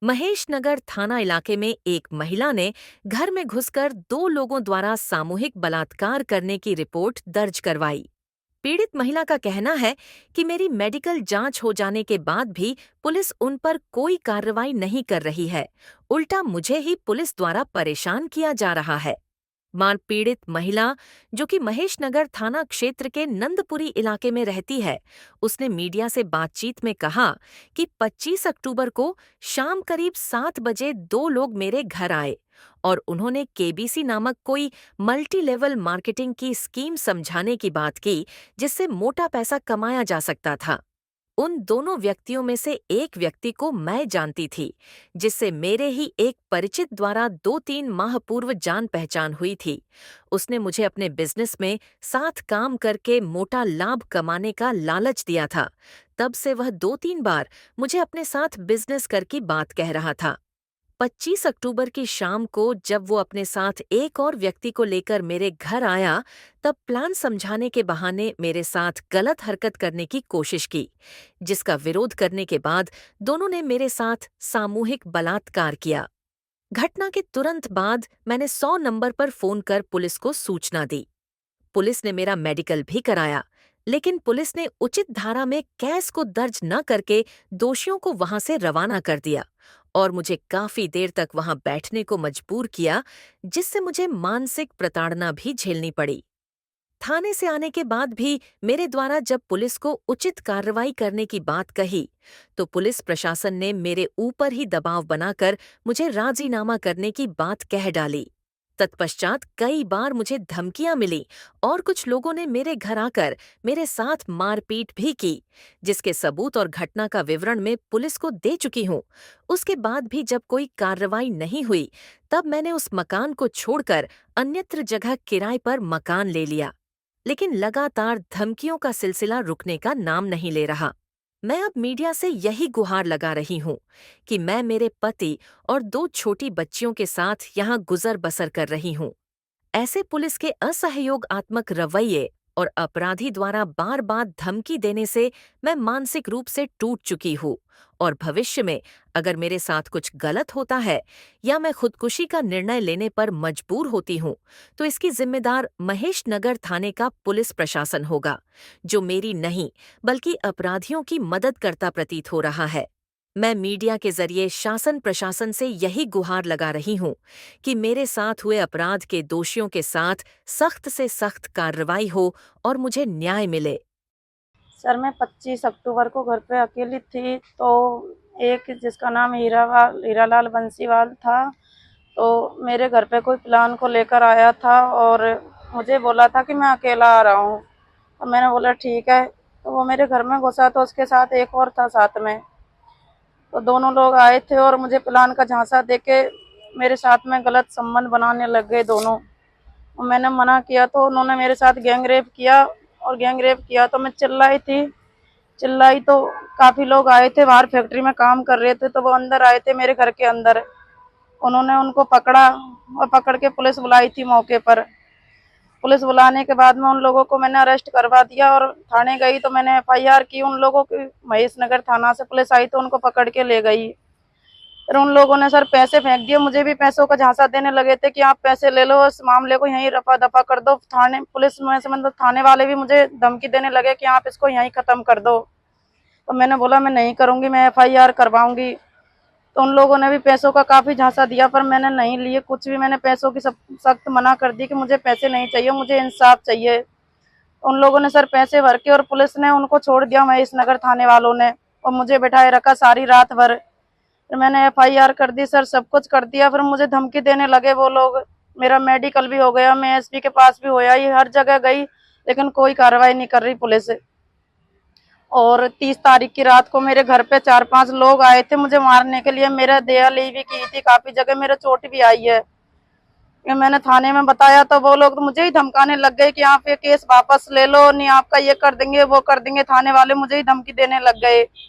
महेशनगर थाना इलाके में एक महिला ने घर में घुसकर 2 लोगों द्वारा सामूहिक बलात्कार करने की रिपोर्ट दर्ज करवाई। पीड़ित महिला का कहना है कि मेरी मेडिकल जांच हो जाने के बाद भी पुलिस उन पर कोई कार्रवाई नहीं कर रही है, उल्टा मुझे ही पुलिस द्वारा परेशान किया जा रहा है। मार पीड़ित महिला, जो कि महेशनगर थाना क्षेत्र के नंदपुरी इलाके में रहती है, उसने मीडिया से बातचीत में कहा कि 25 अक्टूबर को शाम करीब 7 बजे 2 लोग मेरे घर आए और उन्होंने केबीसी नामक कोई मल्टी लेवल मार्केटिंग की स्कीम समझाने की बात की, जिससे मोटा पैसा कमाया जा सकता था। उन दोनों व्यक्तियों में से एक व्यक्ति को मैं जानती थी, जिससे मेरे ही एक परिचित द्वारा 2-3 माह पूर्व जान पहचान हुई थी। उसने मुझे अपने बिजनेस में साथ काम करके मोटा लाभ कमाने का लालच दिया था। तब से वह 2-3 बार मुझे अपने साथ बिजनेस कर की बात कह रहा था। 25 अक्टूबर की शाम को जब वो अपने साथ एक और व्यक्ति को लेकर मेरे घर आया, तब प्लान समझाने के बहाने मेरे साथ गलत हरकत करने की कोशिश की, जिसका विरोध करने के बाद दोनों ने मेरे साथ सामूहिक बलात्कार किया। घटना के तुरंत बाद मैंने 100 नंबर पर फोन कर पुलिस को सूचना दी। पुलिस ने मेरा मेडिकल भी कराया, लेकिन पुलिस ने उचित धारा में केस को दर्ज न करके दोषियों को वहां से रवाना कर दिया और मुझे काफी देर तक वहां बैठने को मजबूर किया, जिससे मुझे मानसिक प्रताड़ना भी झेलनी पड़ी। थाने से आने के बाद भी मेरे द्वारा जब पुलिस को उचित कार्रवाई करने की बात कही, तो पुलिस प्रशासन ने मेरे ऊपर ही दबाव बनाकर मुझे राजीनामा करने की बात कह डाली। तत्पश्चात कई बार मुझे धमकियां मिली और कुछ लोगों ने मेरे घर आकर मेरे साथ मारपीट भी की, जिसके सबूत और घटना का विवरण मैं पुलिस को दे चुकी हूं। उसके बाद भी जब कोई कार्रवाई नहीं हुई, तब मैंने उस मकान को छोड़कर अन्यत्र जगह किराए पर मकान ले लिया। लेकिन लगातार धमकियों का सिलसिला रुकने का नाम नहीं ले रहा। मैं अब मीडिया से यही गुहार लगा रही हूँ कि मैं मेरे पति और 2 छोटी बच्चियों के साथ यहाँ गुजर बसर कर रही हूँ। ऐसे पुलिस के असहयोगात्मक रवैये और अपराधी द्वारा बार बार धमकी देने से मैं मानसिक रूप से टूट चुकी हूँ और भविष्य में अगर मेरे साथ कुछ गलत होता है या मैं खुदकुशी का निर्णय लेने पर मजबूर होती हूँ, तो इसकी जिम्मेदार महेशनगर थाने का पुलिस प्रशासन होगा, जो मेरी नहीं बल्कि अपराधियों की मदद करता प्रतीत हो रहा है। मैं मीडिया के जरिए शासन प्रशासन से यही गुहार लगा रही हूँ कि मेरे साथ हुए अपराध के दोषियों के साथ सख्त से सख्त कार्रवाई हो और मुझे न्याय मिले। सर मैं 25 अक्टूबर को घर पे अकेली थी, तो एक जिसका नाम हीरालाल बंसीवाल था, तो मेरे घर पे कोई प्लान को लेकर आया था और मुझे बोला था कि मैं अकेला आ रहा हूँ। तो मैंने बोला ठीक है। तो वो मेरे घर में घुसा तो उसके साथ एक और था साथ में। तो दोनों लोग आए थे और मुझे प्लान का झांसा देके मेरे साथ में गलत संबंध बनाने लग गए दोनों। और मैंने मना किया तो उन्होंने मेरे साथ गैंग रेप किया, और गैंग रेप किया तो मैं चिल्लाई थी। चिल्लाई तो काफी लोग आए थे, बाहर फैक्ट्री में काम कर रहे थे, तो वो अंदर आए थे मेरे घर के अंदर। उन्होंने उनको पकड़ा और पकड़ के पुलिस बुलाई थी मौके पर। पुलिस बुलाने के बाद में उन लोगों को मैंने अरेस्ट करवा दिया और थाने गई तो मैंने एफआईआर की उन लोगों की। महेशनगर थाना से पुलिस आई तो उनको पकड़ के ले गई। फिर उन लोगों ने सर पैसे फेंक दिए, मुझे भी पैसों का झांसा देने लगे थे कि आप पैसे ले लो, इस मामले को यहीं रफा दफा कर दो। थाने पुलिस में से मतलब थाने वाले भी मुझे धमकी देने लगे कि आप इसको यहीं खत्म कर दो। तो मैंने बोला मैं नहीं करूंगी, मैं एफआईआर करवाऊंगी। तो उन लोगों ने भी पैसों का काफी झांसा दिया, पर मैंने नहीं लिए कुछ भी। मैंने पैसों की सख्त मना कर दी कि मुझे पैसे नहीं चाहिए, मुझे इंसाफ चाहिए। उन लोगों ने सर पैसे भर के और पुलिस ने उनको छोड़ दिया, महेशनगर थाने वालों ने, और मुझे बैठाए रखा सारी रात भर। फिर मैंने एफआईआर कर दी सर, सब कुछ कर दिया। फिर मुझे धमकी देने लगे वो लोग। मेरा मेडिकल भी हो गया, मैं एसपी के पास भी होया, ये हर जगह गई, लेकिन कोई कार्रवाई नहीं कर रही पुलिस। और 30 तारीख की रात को मेरे घर पे 4-5 लोग आए थे मुझे मारने के लिए। मेरा दयाली भी की थी, काफी जगह मेरे चोट भी आई है। ये मैंने थाने में बताया तो वो लोग तो मुझे ही धमकाने लग गए कि आप ये केस वापस ले लो, नहीं आपका ये कर देंगे वो कर देंगे। थाने वाले मुझे ही धमकी देने लग गए।